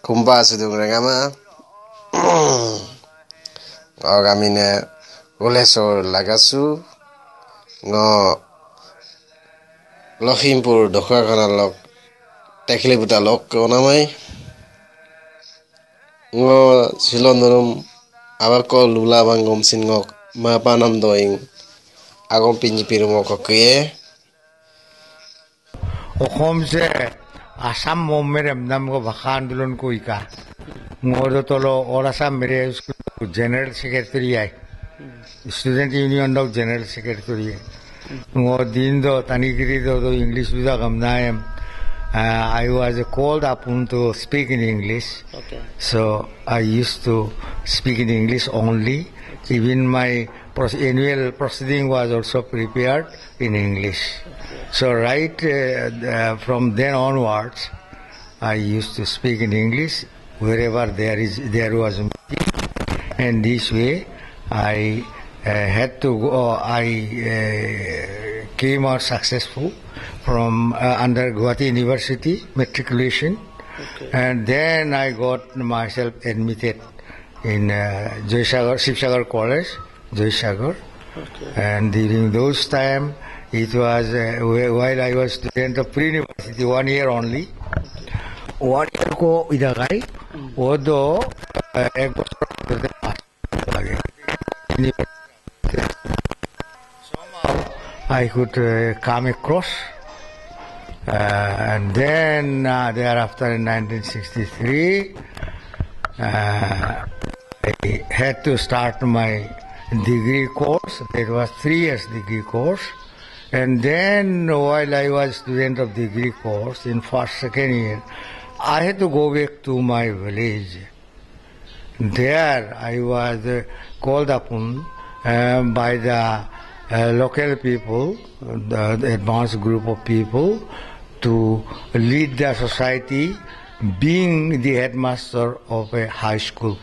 kumpa sudung ragama ogamine Kuleswar Lagachu ngo Lakhimpur Dhakuwakhana lok Tekelifuta lok konamai ngo silondorum abako lula bangom singok mapanam doing agom pinjipirumo kokie Okom se Assam mere nam ko baka आंदोलन को इका मोर तो लो और असम मेरे general secretary है student union dog general secretary है मोर दिन दो तनिगिरी दो इंग्लिश भी दा गमना है I was called upon to speak in English. Okay. So I used to speak in English only. Even my annual proceeding was also prepared in English. Okay. So right from then onwards, I used to speak in English wherever there was a meeting, and this way I had to go. I came out successful from under Guwahati University matriculation, okay. And then I got myself admitted in Shivsagar College, Joysagar, okay. And during those time it was while I was student of pre-university 1 year only. 1 year ko idagai, odo ek bachor lage. Somehow I could come across. And then thereafter in 1963, I had to start my degree course. It was 3 years degree course. And then while I was student of degree course in first, second year, I had to go back to my village. There I was called upon by the local people, the advanced group of people, to lead the society, being the headmaster of a high school.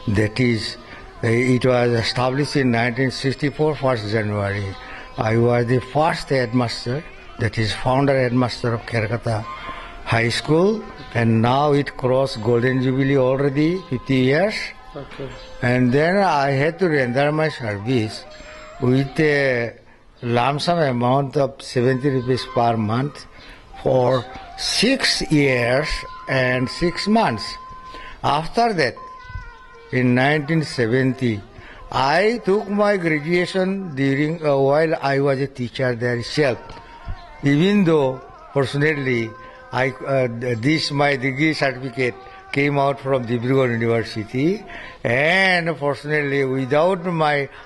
That is, it was established in 1964, 1st January. I was the first headmaster, that is founder headmaster of Kerkata High School, and now it crossed Golden Jubilee already, 50 years. Okay. And then I had to render my service with a lump sum amount of 70 rupees per month for 6 years and 6 months. After that, in 1970, I took my graduation during while I was a teacher there itself. Even though, fortunately, my degree certificate came out from Dibrugarh University, and fortunately, without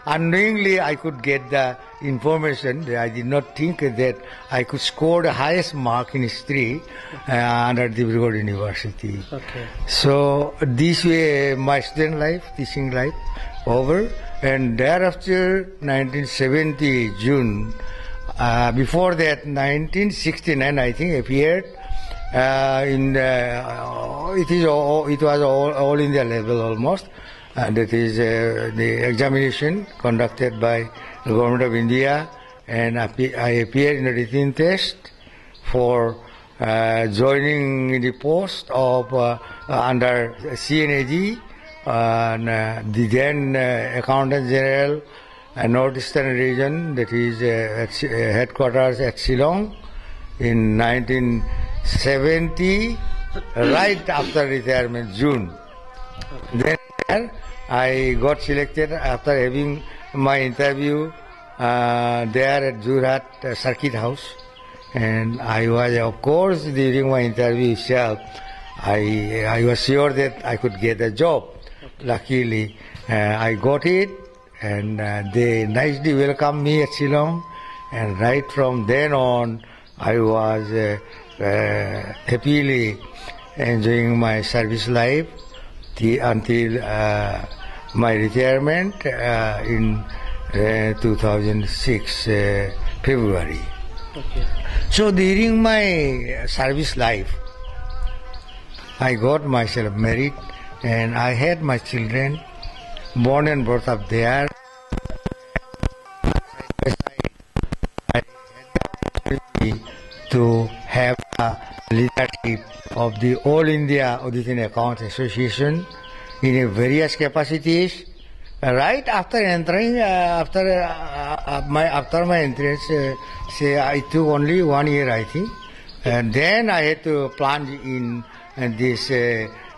unknowingly, I could get the information. I did not think that I could score the highest mark in history under Dibrugarh University. Okay. So this way, my student life, teaching life, over, and thereafter, 1970 June. Before that, 1969, I think, appeared. It was all India level almost. That is the examination conducted by the Government of India, and I appeared in a written test for joining the post of under CNAG, the then Accountant General Northeastern Region, that is headquarters at Shillong in 1970, right after retirement, June. Okay. Then I got selected after having my interview there at Jorhat Circuit House, and I was, of course, during my interview itself, I was sure that I could get a job. Okay. Luckily, I got it, and they nicely welcomed me at Shillong, and right from then on, I was happily enjoying my service life until my retirement in 2006 February. Okay. So during my service life, I got myself married, and I had my children born and brought up there. I had the opportunity to have a leadership of the All India Audit and Accounts Association in various capacities. Right after entering, after my entrance, say I took only 1 year, I think, and then I had to plunge in this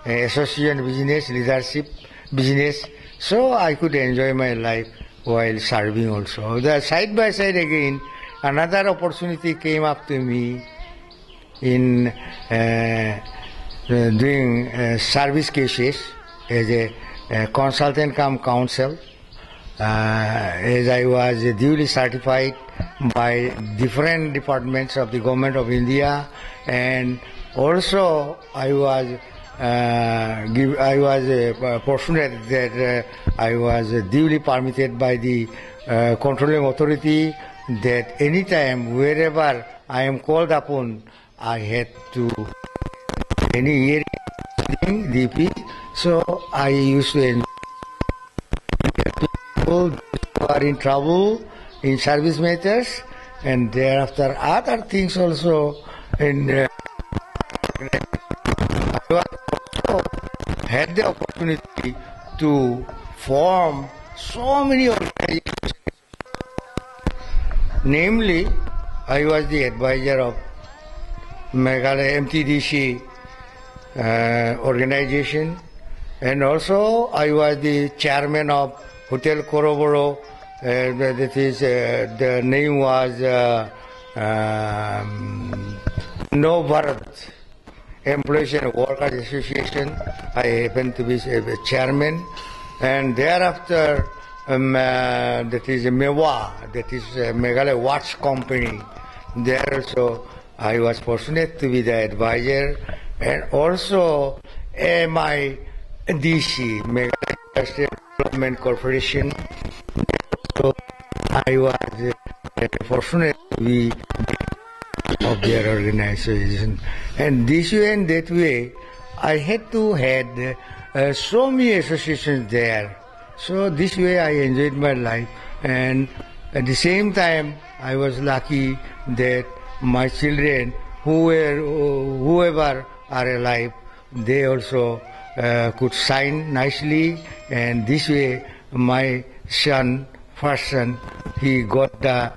association business, leadership business, so I could enjoy my life while serving also. The side by side again, another opportunity came up to me in doing service cases as a consultant cum counsel, as I was duly certified by different departments of the Government of India, and also I was fortunate that I was duly permitted by the controlling authority that anytime, wherever I am called upon, I had to any hearing, DP. So I used to enjoy people who are in trouble in service matters, and thereafter other things also. And I also had the opportunity to form so many organizations. Namely, I was the advisor of Meghalaya MTDC organization, and also I was the chairman of Hotel Koroboro. That is, the name was No Bharat Employees and Workers Association. I happened to be the chairman, and thereafter that is MEWA, that is Meghalaya Watch Company. There also I was fortunate to be the advisor, and also MIDC, Meghalaya Industrial Development Corporation. So I was fortunate to be of their organization, and this way and that way I had to had so many associations there. So this way I enjoyed my life, and at the same time I was lucky that my children, whoever are alive, they also could sign nicely, and this way my son, first son, he got the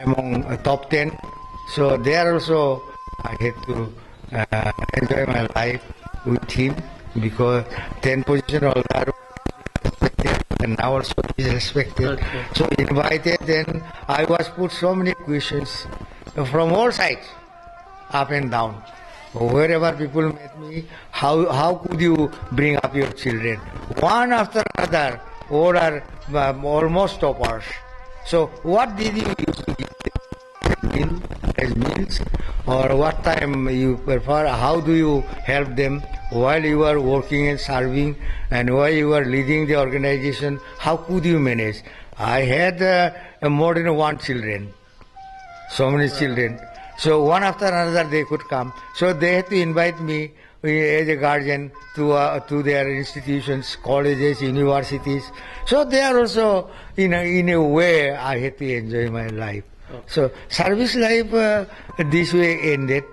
among top 10. So there also I had to enjoy my life with him, because 10 position holder and now also is respected. Okay. So invited, then I was put so many questions from all sides, up and down. Wherever people met me, how could you bring up your children? One after another, all are almost toppers. So what did you use to give them as meals? Or what time you prefer? How do you help them while you are working and serving, and while you are leading the organization? How could you manage? I had more than one children, so many children. So one after another they could come. So they had to invite me as a guardian to their institutions, colleges, universities. So they are also in a way I had to enjoy my life. Okay. So service life this way ended.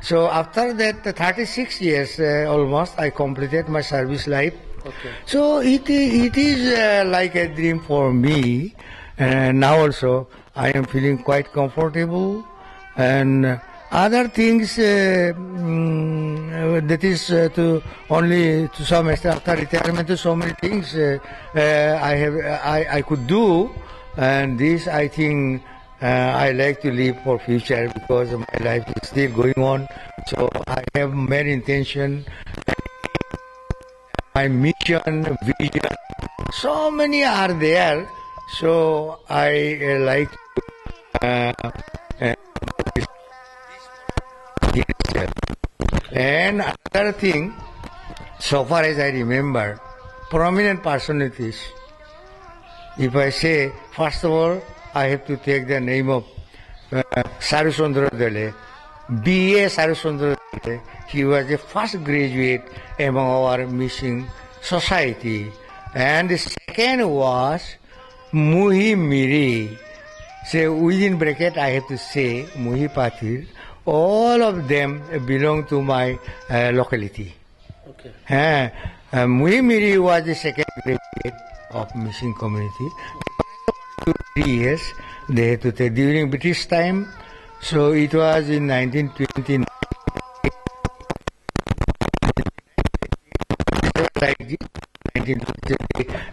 So after that 36 years almost I completed my service life. Okay. So it is like a dream for me, and now also I am feeling quite comfortable. And other things that is to some extent after retirement, to so many things I could do, and this I think I like to live for future, because my life is still going on. So I have many intention, my mission, vision, so many are there. So I like to and another thing, so far as I remember, prominent personalities. If I say, first of all, I have to take the name of Sarusundra Dele, B.A. Sarusundra Dele. He was the first graduate among our Mishing society. And the second was Muhi Miri. Say, within bracket, I have to say Muhi Pathir, all of them belong to my locality. Okay. Muhimiri was the second graduate of Mishing community. 3 years they had to take during British time. So it was in 1929.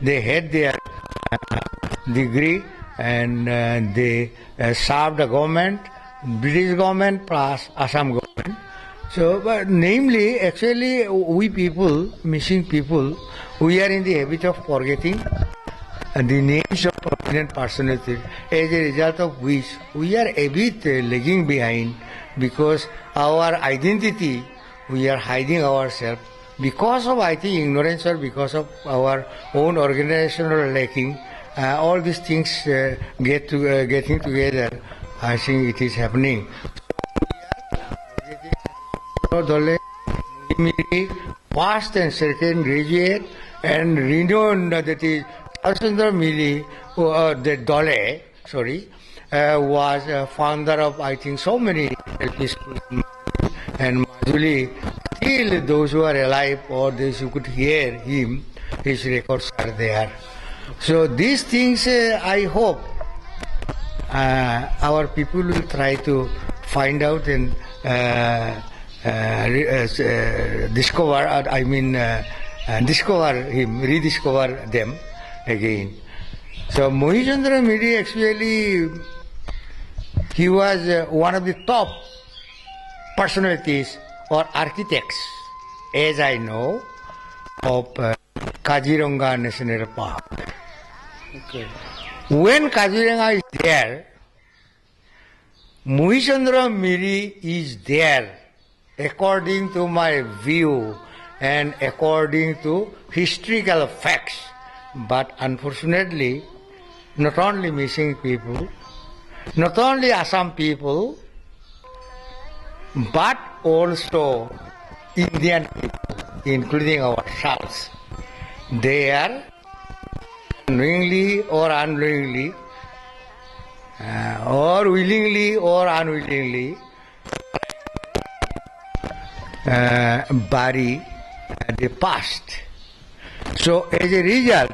They had their degree and they served the government, British government plus Assam government. So, but namely, actually, we people, Mishing people, we are in the habit of forgetting the names of prominent personalities, as a result of which we are a bit lagging behind because our identity, we are hiding ourselves because of, I think, ignorance or because of our own organizational lacking. All these things getting together, I think it is happening. First and second graduate and renowned, that is Alchandra Mili, was founder of, I think, so many LP schools and Majuli. Still, those who are alive or those who could hear him, his records are there. So these things, I hope our people will try to find out and discover. Discover him, rediscover them again. So Mohichandra Miri, actually, he was one of the top personalities or architects, as I know, of Kaziranga National Park. Okay. When Kaziranga is there, Mohichandra Miri is there, according to my view and according to historical facts. But unfortunately, not only Mishing people, not only Assam people, but also Indian people, including ourselves, they are knowingly or unknowingly, or willingly or unwillingly, bury the past. So as a result,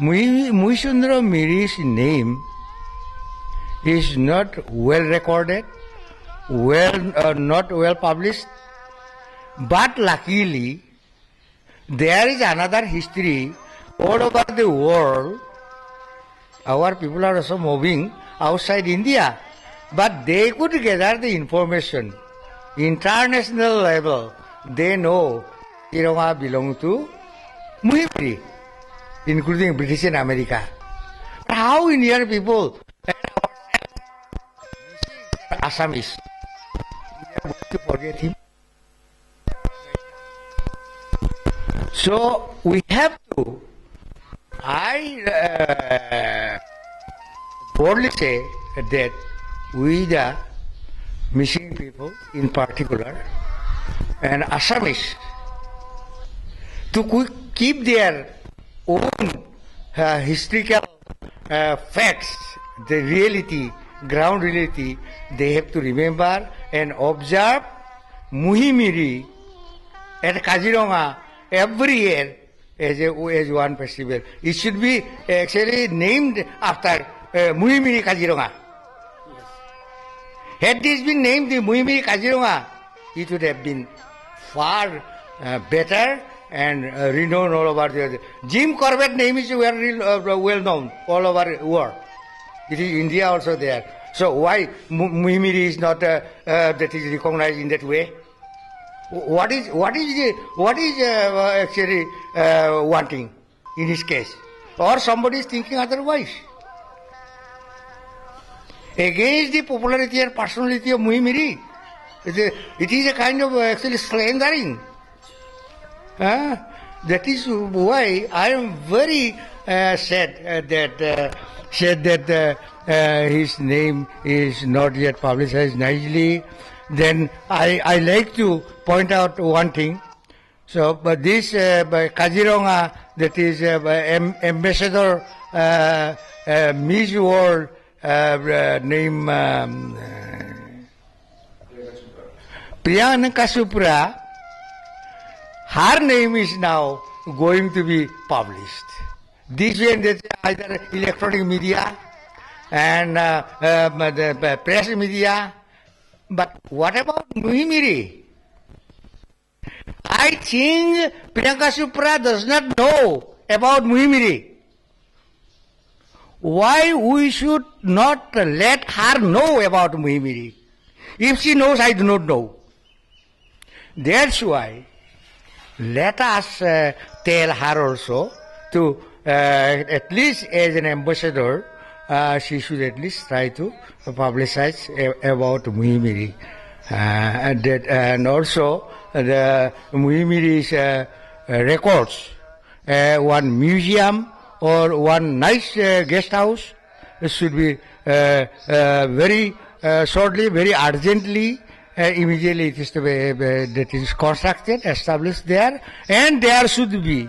Mohichandra Miri's name is not well recorded, not well published, but luckily there is another history all over the world. Our people are also moving outside India, but they could gather the information. International level, they know Kiranga belong to Muhimiri, including British and America. But how Indian people and Assamese, we are going to forget him? So we have to, I boldly say that we the Mishing people in particular and Assamese to keep their own historical facts, the reality, ground reality, they have to remember and observe Muhimiri at Kaziranga every year as one festival. It should be actually named after Muhimiri Kaziranga. Had this been named the Muhimiri Kaziranga, it would have been far better and renowned all over the world. Jim Corbett name is well known all over the world. It is India also there. So why Muhimiri is not that is recognized in that way? What is actually wanting in his case? Or somebody is thinking otherwise? Against the popularity and personality of Muhimiri, it is a kind of actually slandering. That is why I am very sad that his name is not yet publicized nicely. Then I like to point out one thing. So, but this Kaziranga, that is Ambassador Miss World name Priyanka Chopra, her name is now going to be published. This way and that, either electronic media and the press media. But what about Muhimiri? I think Priyanka Chopra does not know about Muhimiri. Why we should not let her know about Muhimiri? If she knows, I do not know. That's why let us tell her also to at least as an ambassador, she should at least try to publicize about Muhimiri. And also the Muhimiri's records, one museum or one nice guest house should be very shortly, very urgently, immediately it is to be, that is constructed, established there, and there should be,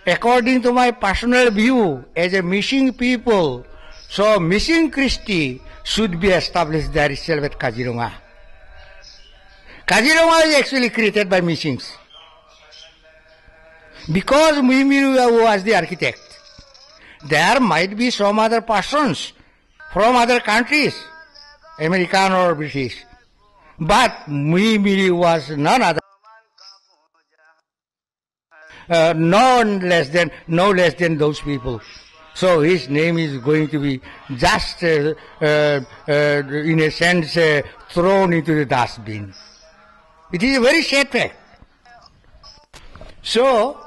according to my personal view, as a Mishing people, so Mishing Christi should be established there itself at Kaziranga. Kaziranga is actually created by Mishings. Because Muhimiri was the architect, there might be some other persons from other countries, American or British. But Muhimiri was none other, no less than those people. So his name is going to be just, in a sense, thrown into the dustbin. It is a very sad fact. So,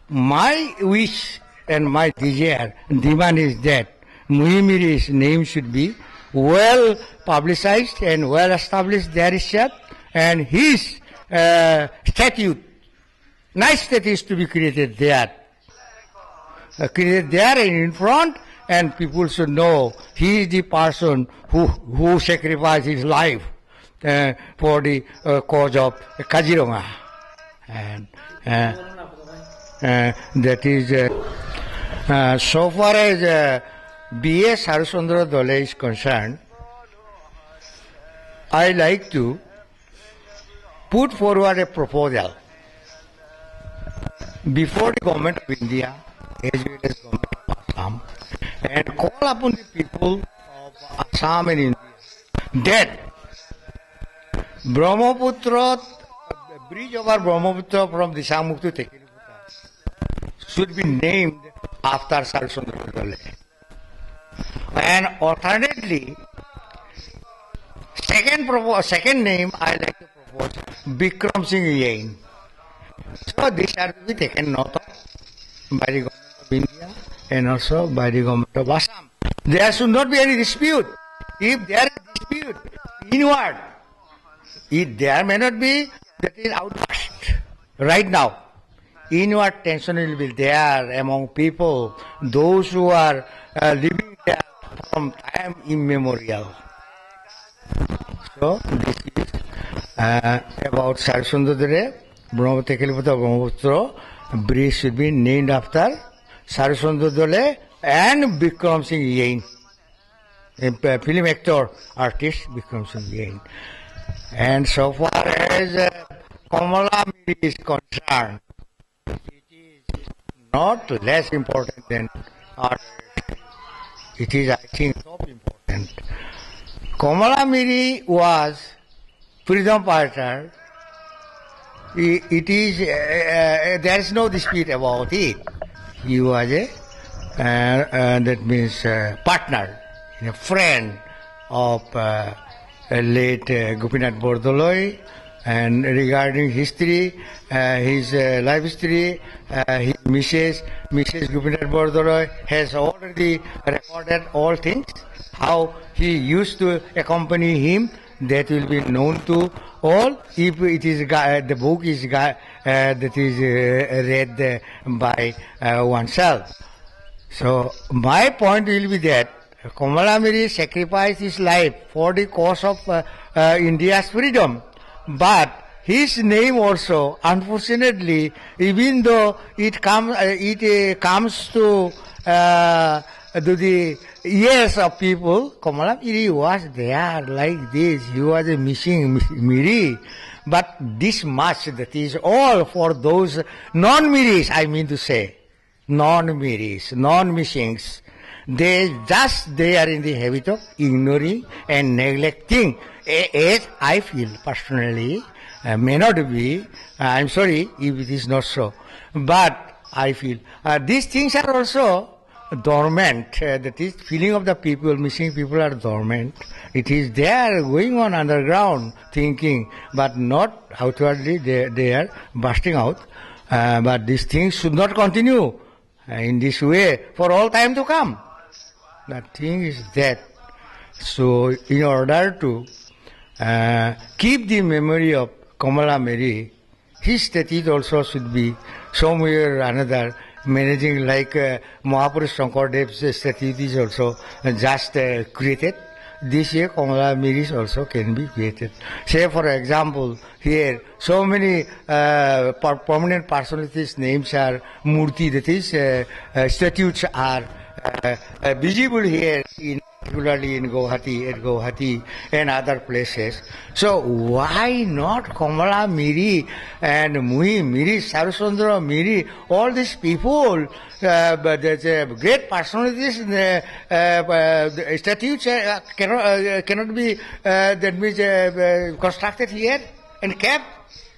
my wish and my desire, demand is that Muhimiri's name should be well publicized and well established there itself, and his statute, nice statutes to be created there. Created there and in front, and people should know he is the person who sacrificed his life for the cause of Kaziranga. And that is, so far as B.S. Harishchandra Dole is concerned, I like to put forward a proposal before the government of India as well as government of Assam, and call upon the people of Assam and India that Brahmaputra, bridge over Brahmaputra from Dishamukh to Tekelifuta should be named after Harishchandra Dole. And alternately, second name I like to propose, Bikram Singh Yain. So these are to be taken note of by the government of India and also by the government of Assam. There should not be any dispute. If there is dispute inward, there may not be, that is outburst right now. Inward tension will be there among people, those who are living there from time immemorial. So this is about Harishchandra Dole, Tekelifuta Brahmaputra bridge should be named after Harishchandra Dole and Bikram Singh Yain, a film actor, artist Bikram Singh Yain. And so far as Kamala Miri is concerned, it is not less important than art. It is, I think, so important. Kamala Miri was freedom fighter. It is, there is no dispute about it. He was that means partner, a friend of late Gopinath Bordoloi, and regarding history, his life history, his Mrs. Gopinath Bordoloi has already recorded all things, how he used to accompany him, that will be known to all if it is the book is that is read by oneself. So my point will be that Kamala Miri sacrificed his life for the cause of India's freedom, but his name also, unfortunately, even though it comes to the years of people, Kamala Miri was there like this. He was a Mishing Miri. But this much, that is all for those non-Miris, I mean to say. Non-Miris, non-Mishings. They are in the habit of ignoring and neglecting, as I feel personally, may not be, I'm sorry if it is not so, but I feel these things are also dormant, that is feeling of the people, missing people are dormant. It is there going on underground thinking, but not outwardly they are bursting out. But these things should not continue in this way for all time to come. The thing is that, so in order to keep the memory of Kamala Mary, his statue also should be somewhere or another managing, like Mahapurush Shankardev's statue is also just created. This year Kamala Mary also can be created. Say for example, here so many prominent personalities' names are Murti, that is statues are visible here, particularly in Guwahati and other places. So why not Kamala Miri and Muhi Miri, Sarasundra Miri, all these people, but there's great personalities, statues cannot be that means constructed here and kept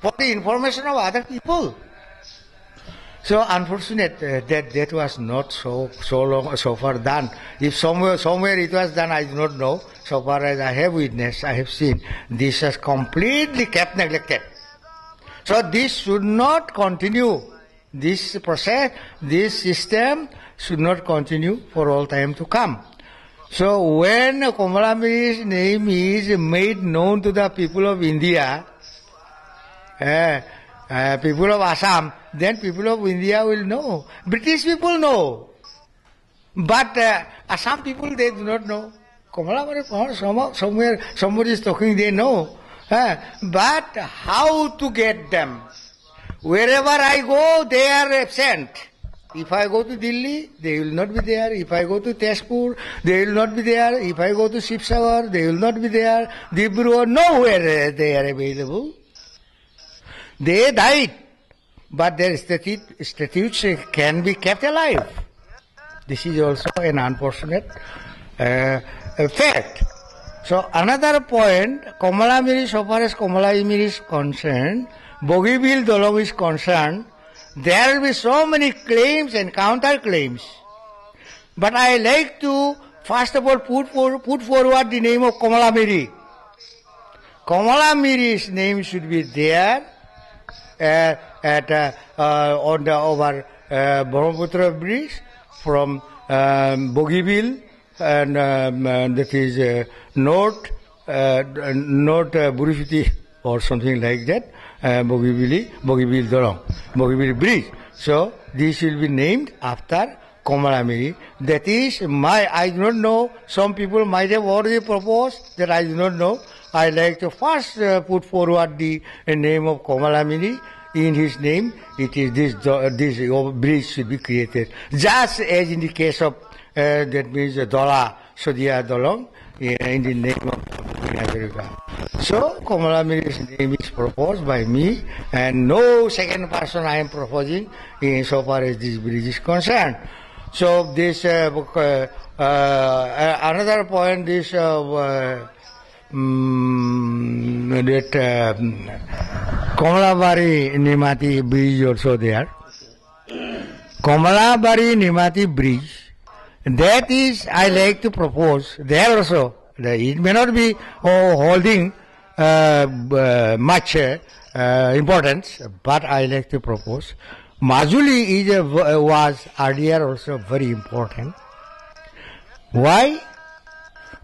for the information of other people. So unfortunate that was not so far done. If somewhere it was done, I do not know. So far as I have witnessed, I have seen, this has completely kept neglected. So this should not continue. This process, this system should not continue for all time to come. So when Kamala Miri's name is made known to the people of India, people of Assam, then people of India will know. British people know. But Assam people, they do not know. Kamala Mari, somewhere somebody is talking, they know. But how to get them? Wherever I go, they are absent. If I go to Delhi, they will not be there. If I go to Tezpur, they will not be there. If I go to Shivsagar, they will not be there. Dibrugarh, nowhere they are available. They died, but their statues can be kept alive. This is also an unfortunate fact. So another point, Kamala Miri, so far as Kamala Miri is concerned, Bogibeel Dolong is concerned, there will be so many claims and counter-claims. But I like to, first of all, put forward the name of Kamala Miri. Kamala Miri's name should be there on the over Brahmaputra bridge from Bogibeel, and that is North Burifiti or something like that, Bogibeel Dolong, Bogibeel Bridge. So this will be named after Kamala Miri. That is I do not know, some people might have already proposed, that I do not know. I like to first put forward the name of Kamala Miri. In his name, it is this bridge should be created. Just as in the case of, that means Dola, Sodia Dolong, in the name of Africa. So, Kamala Miri's name is proposed by me, and no second person I am proposing in so far as this bridge is concerned. So, this, another point, this, that Kamalabari Nimati Bridge also there. Kamalabari Nimati Bridge, that is, I like to propose there also. It may not be holding much importance, but I like to propose. Majuli was earlier also very important. Why?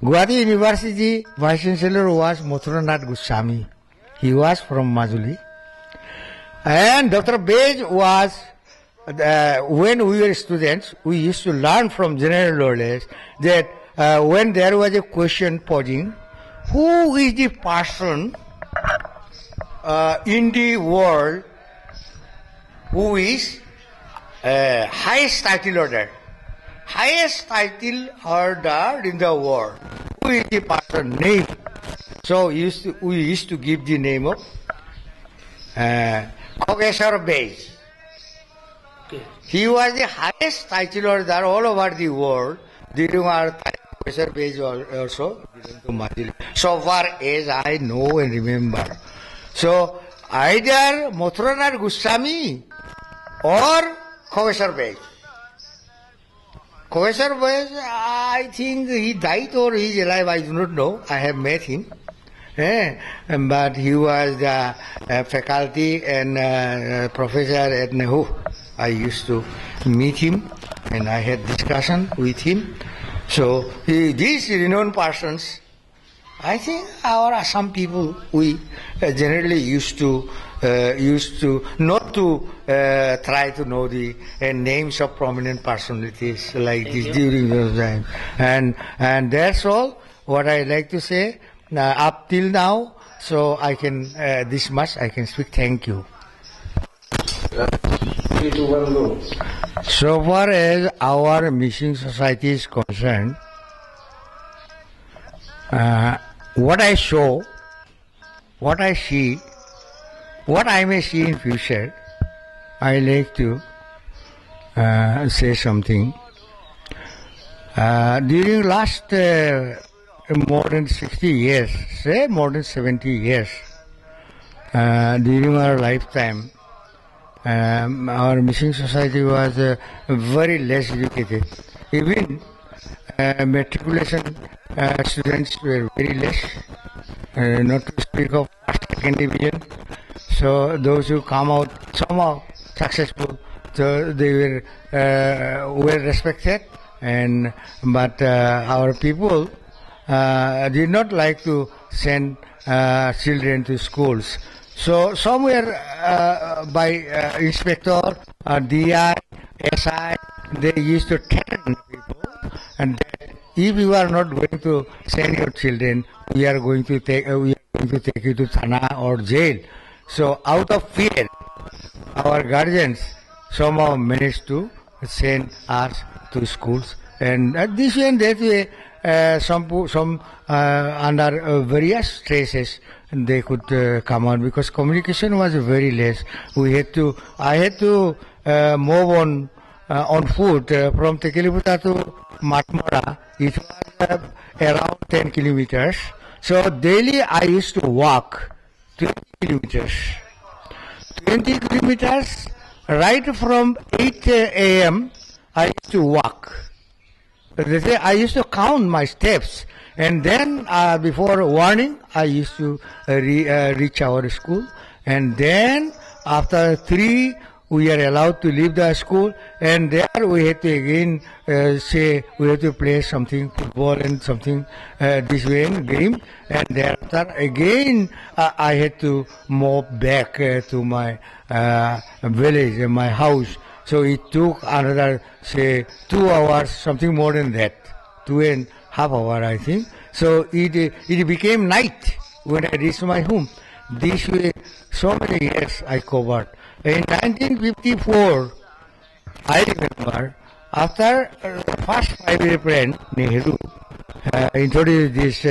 Guwahati University Vice Chancellor was Mathuranath Goswami. He was from Majuli. And Dr. Bej was, when we were students, we used to learn from general knowledge that when there was a question posing, who is the person in the world who is highest title order? highest title holder in the world. Who is the person name? So we used to give the name of Kuleswar Lagachu. Okay. He was the highest title holder all over the world during our time. Kuleswar Lagachu also belonged to Majili. So far as I know and remember. So either Mathuranarayana Goswami or Kuleswar Lagachu. Kuleswar Lagachu, I think he died or he is alive, I do not know. I have met him. But he was the faculty and professor at Nehu. I used to meet him and I had discussion with him. So these renowned persons, I think our Assam people, we generally used to not to try to know the names of prominent personalities like Thank this you. during those times. And that's all what I like to say up till now. So I can this much I can speak. Thank you. 3, 2, 1, go. So far as our Mishing society is concerned, what I show, what I see, what I may see in future, I like to say something. During last more than 60 years, say more than 70 years, during our lifetime, our Mishing society was very less educated. Even matriculation students were very less, not to speak of first, second division. So those who come out somehow successful, so they were well respected. But our people did not like to send children to schools. So somewhere by inspector, DI, SI, they used to threaten people, and that if you are not going to send your children, we are going to take you to Thana or jail. So out of fear, our guardians somehow managed to send us to schools, and this way and that way, some under various stresses they could come out, because communication was very less. I had to move on foot from Tekelifuta to Matmora. It was around 10 kilometers. So daily I used to walk 20 kilometers. 20 kilometers right from 8 a.m. I used to walk. They say I used to count my steps, and then before morning I used to reach our school, and then after 3 we are allowed to leave the school, and there we had to again say we have to play something, football and something this way game, and thereafter again I had to move back to my village, my house. So it took another, say, 2 hours, something more than that, 2.5 hours, I think. So it became night when I reached my home. This way, so many years I covered. In 1954, I remember, after the first 5-year plan, Nehru introduced these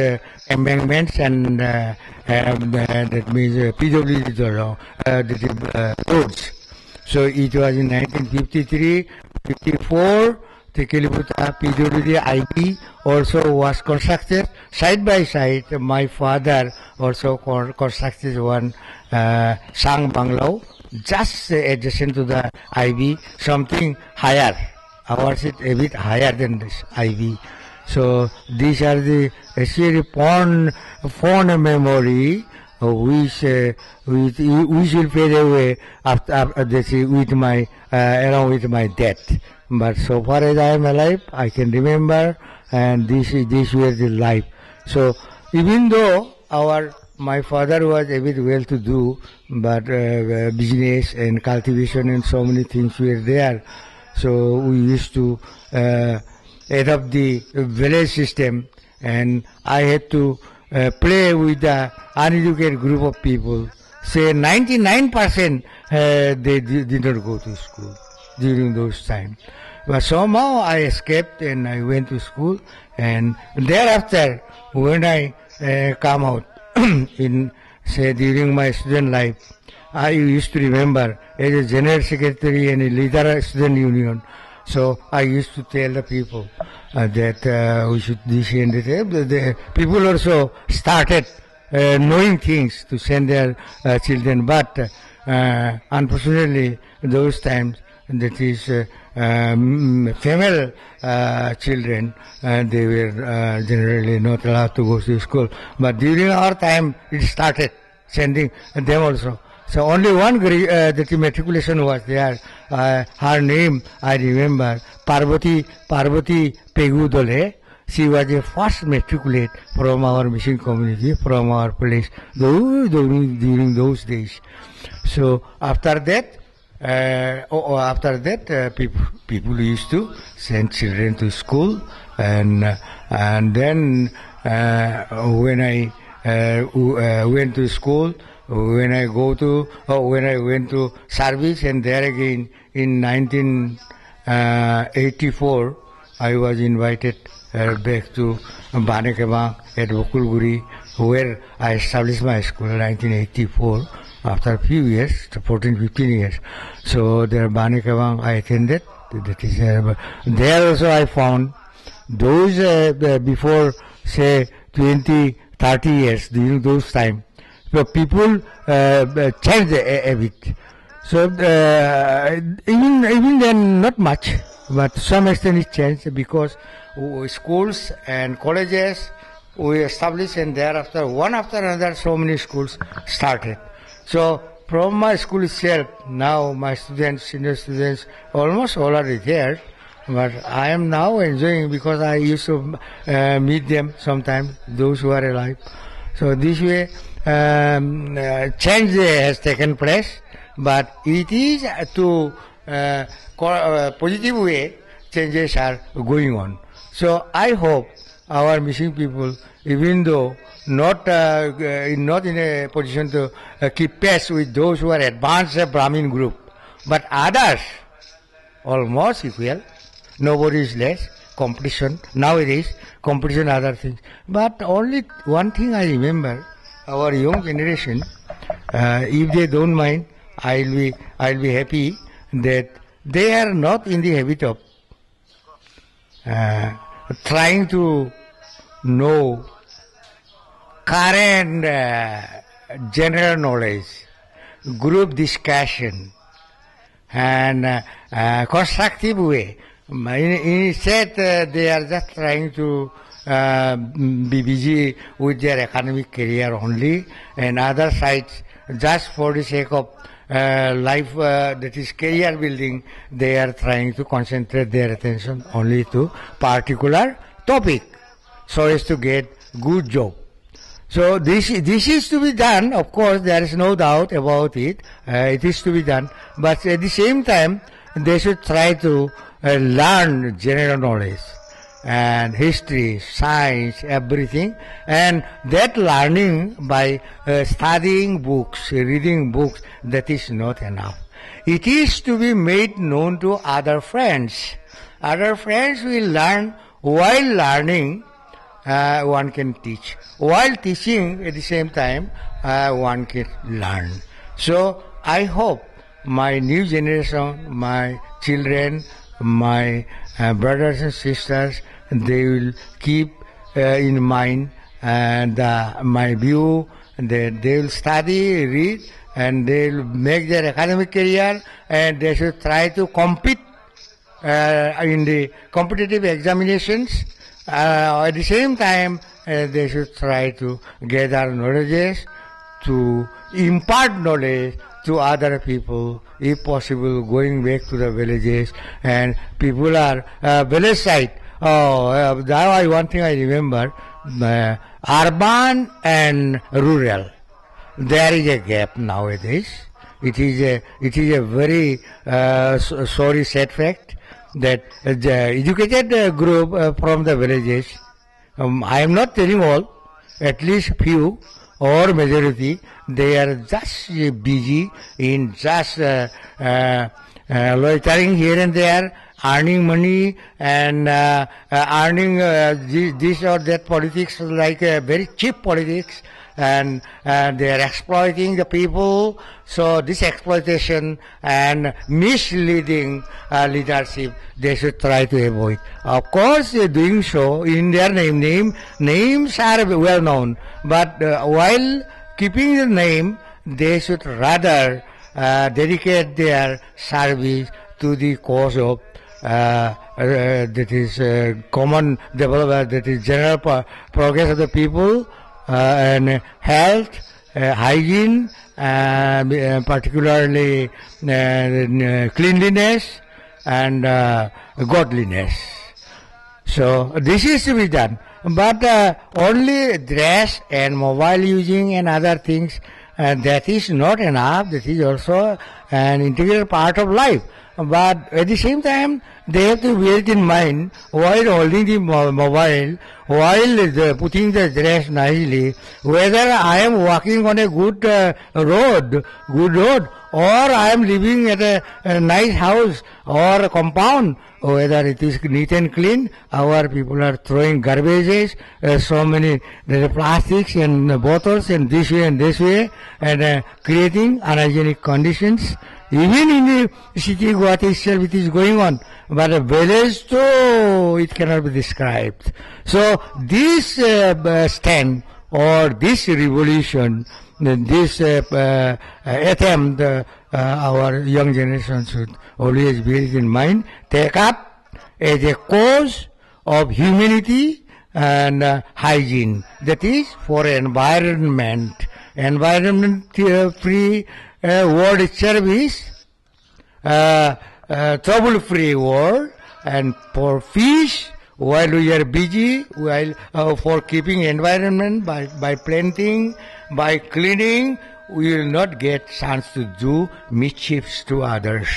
embankments and that means PWD roads. So it was in 1953, 54, Tekelifuta PWD IB also was constructed. Side by side, my father also constructed one Sang Banglaw, just adjacent to the IB, something higher. Ours is a bit higher than this IB. So these are the fond memory which will fade away after this with my along with my death. But so far as I am alive, I can remember, and this was the life. So even though my father was a bit well-to-do, but business and cultivation and so many things were there. So we used to adopt the village system, and I had to play with the uneducated group of people. Say 99% they did not go to school. during those times. But somehow I escaped and I went to school, and thereafter, when I come out in, say, during my student life, I used to remember as a general secretary and a leader of student union. So I used to tell the people that we should this and that. The people also started knowing things to send their children, but unfortunately, those times, that is female children, they were generally not allowed to go to school. But during our time, it started sending them also. So only one that matriculation was there. Her name I remember, Parvati Pegudole. She was the first matriculate from our mission community, from our place, during those days. So after that, people used to send children to school, and then when I went to school, when I went to service, and there again in 1984, I was invited back to Banekabang at Bokulguri, where I established my school in 1984. After a few years, 14, 15 years. So there Banekabang I attended. That is, there also I found those before, say, 20, 30 years, during those time, so people changed a bit. So even then, not much, but to some extent it changed, because schools and colleges we established, and thereafter, one after another, so many schools started. So from my school itself, now my students, senior students, almost all are retired. But I am now enjoying, because I used to meet them sometimes, those who are alive. So this way, change has taken place, but it is to positive way, changes are going on. So I hope our missing people, even though not in a position to keep pace with those who are advanced Brahmin group, but others almost equal. Nobody is less. Competition nowadays, competition, other things. But only one thing I remember: our young generation, if they don't mind, I'll be happy that they are not in the habit of trying to know current general knowledge, group discussion, and constructive way. Instead, they are just trying to be busy with their academic career only, and other sides, just for the sake of life, that is career building, they are trying to concentrate their attention only to particular topic, so as to get good job. So this is to be done. Of course, there is no doubt about it. It is to be done, but at the same time, they should try to learn general knowledge and history, science, everything, and that learning by studying books, reading books, that is not enough. It is to be made known to other friends. Other friends will learn. While learning, one can teach. While teaching, at the same time, one can learn. So I hope my new generation, my children, my brothers and sisters, they will keep in mind my view, that they will study, read, and they will make their academic career, and they should try to compete in the competitive examinations. At the same time, they should try to gather knowledge, to impart knowledge to other people, if possible, going back to the villages. And people are village side. One thing I remember, urban and rural. There is a gap nowadays. It is a very sorry sad fact that the educated group from the villages, I am not telling all, at least few or majority, they are just busy in just loitering here and there, earning money and earning this or that politics, like very cheap politics, and they are exploiting the people. So this exploitation and misleading leadership, they should try to avoid. Of course, doing so in their names are well known, but while keeping the name, they should rather dedicate their service to the cause of that is common development, that is general progress of the people, and health, hygiene, particularly cleanliness and godliness. So this is to be done. But only dress and mobile using and other things, that is not enough. That is also an integral part of life. But at the same time, they have to bear it in mind while holding the mobile, while putting the dress nicely, whether I am walking on a good road, or I am living at a nice house or a compound, whether it is neat and clean. Our people are throwing garbages, so many plastics and bottles and this way, and creating unhygienic conditions. Even in the city Guwahati itself it is going on, but a village too, it cannot be described. So this stand or this revolution, this attempt, our young generation should always bear it in mind, take up as a cause of humanity and hygiene. That is for environment. Environment-free world service, trouble-free world, and for fish, while we are busy, for keeping environment by planting, by cleaning, we will not get chance to do mischiefs to others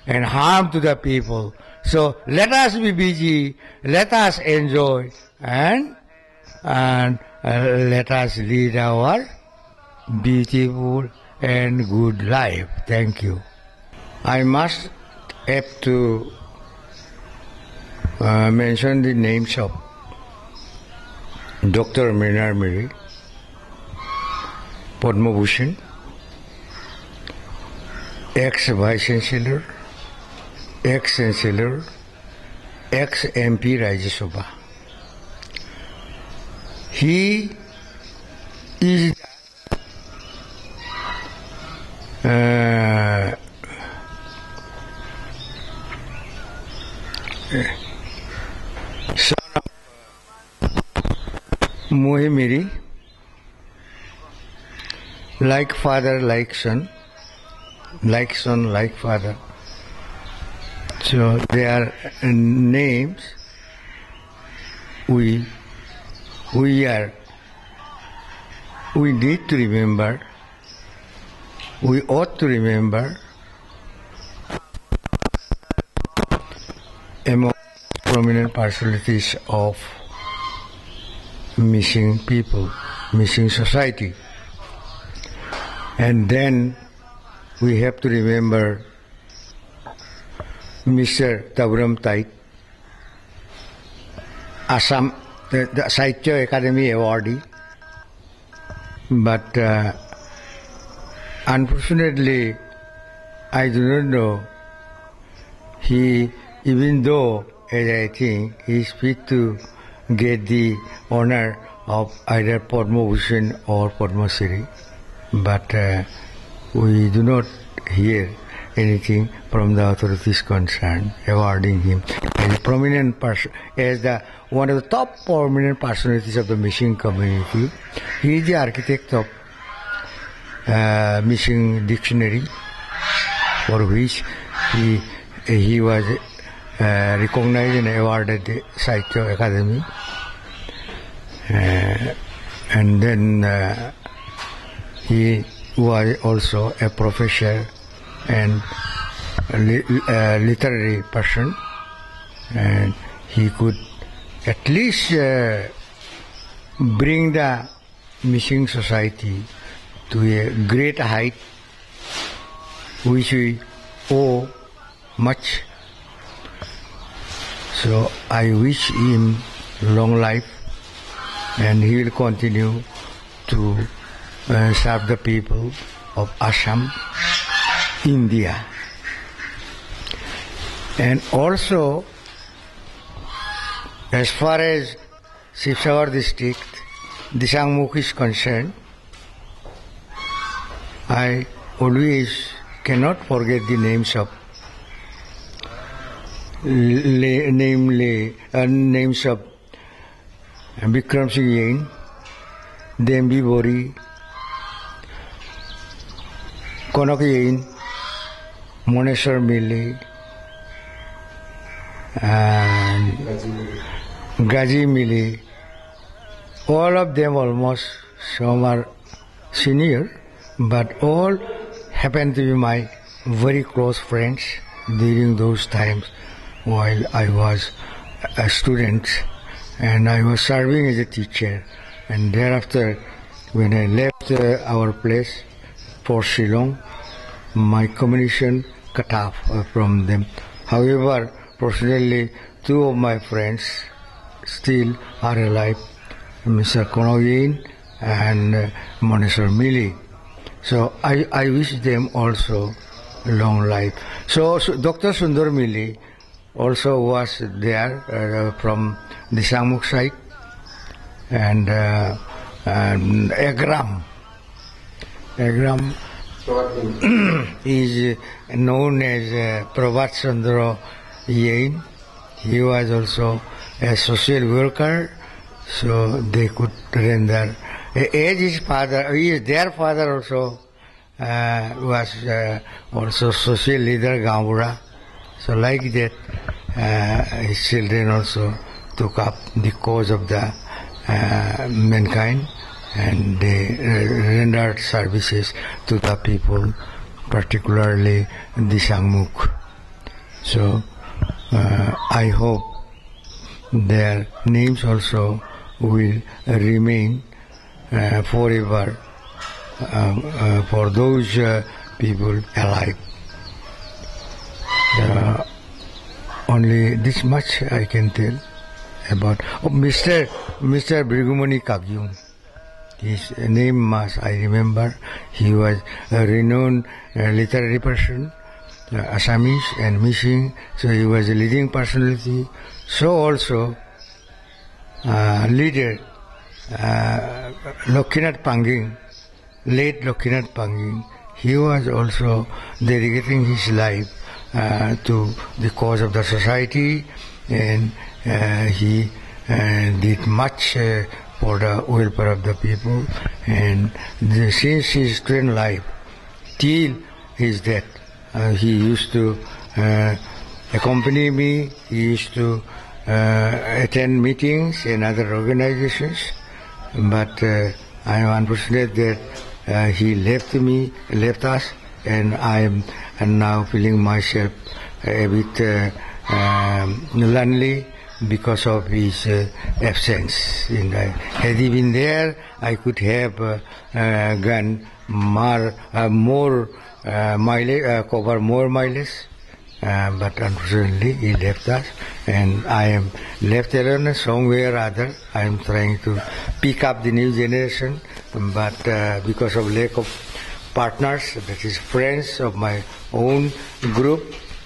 and harm to the people. So let us be busy, let us enjoy, and let us lead our beautiful and good life. Thank you. I must have to mention the names of Dr. Menar Miri, Padma Bhushan, ex-Vice Chancellor, ex-Chancellor, ex-MP Rajya Sabha. He is son of Mohimiri, like father, like son, like son, like father. So their names we need to remember. We ought to remember among prominent personalities of Mishing people, Mishing society. And then we have to remember Mr. Taburam Taik, Assam, the Sahitya Academy awardee, but unfortunately, I do not know. Even though, as I think, he is fit to get the honor of either Padma Bhushan or Padma Shri, but we do not hear anything from the authorities concerned awarding him as a prominent person, as one of the top prominent personalities of the Mishing community. He is the architect of Mishing dictionary, for which he was recognized and awarded the Sahitya Academy, and then he was also a professor and a literary person, and he could at least bring the Mishing society to a great height, which we owe much. So I wish him long life, and he will continue to serve the people of Assam, India. And also, as far as Sibsagar district, Disangmukh is concerned, I always cannot forget the names of names of Bikram Singh Yain, Dembi Bori, Konak Yain, Moneshwar Mili, and Gaji Mili. All of them almost, some are senior, but all happened to be my very close friends during those times while I was a student and I was serving as a teacher. And thereafter, when I left our place for Shillong, my communication cut off from them. However, fortunately, two of my friends still are alive, Mr. Konoyin and Moneshwar Mili. So I wish them also long life. So Dr. Sundar Mili also was there from the Samuk side, and Agram is known as Prabhat Chandra Yain. He was also a social worker, so they could render. As his father, their father also was also social leader Gambura. So like that, his children also took up the cause of the mankind, and they rendered services to the people, particularly the Sangmukh. So I hope their names also will remain forever for those people alive. Only this much I can tell about Mr. Brigumani Kagyung. His name was, I remember, he was a renowned literary person, Assamese and Mishing, so he was a leading personality. So also, leader, Lakhimpur Panging, late Lakhimpur Panging, he was also dedicating his life to the cause of the society, and he did much for the welfare of the people. And since his student life till his death, he used to accompany me. He used to attend meetings in other organizations. But I am unfortunate that he left us, and I am now feeling myself a bit lonely because of his absence. Had he been there, I could have gone more mileage, cover more mileage. But unfortunately, he left us, and I am left alone somewhere or other. I am trying to pick up the new generation, but because of lack of partners, that is friends of my own group,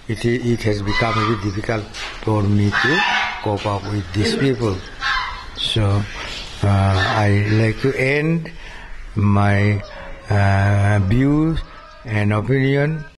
it has become very difficult for me to cope up with these people. So I like to end my views and opinion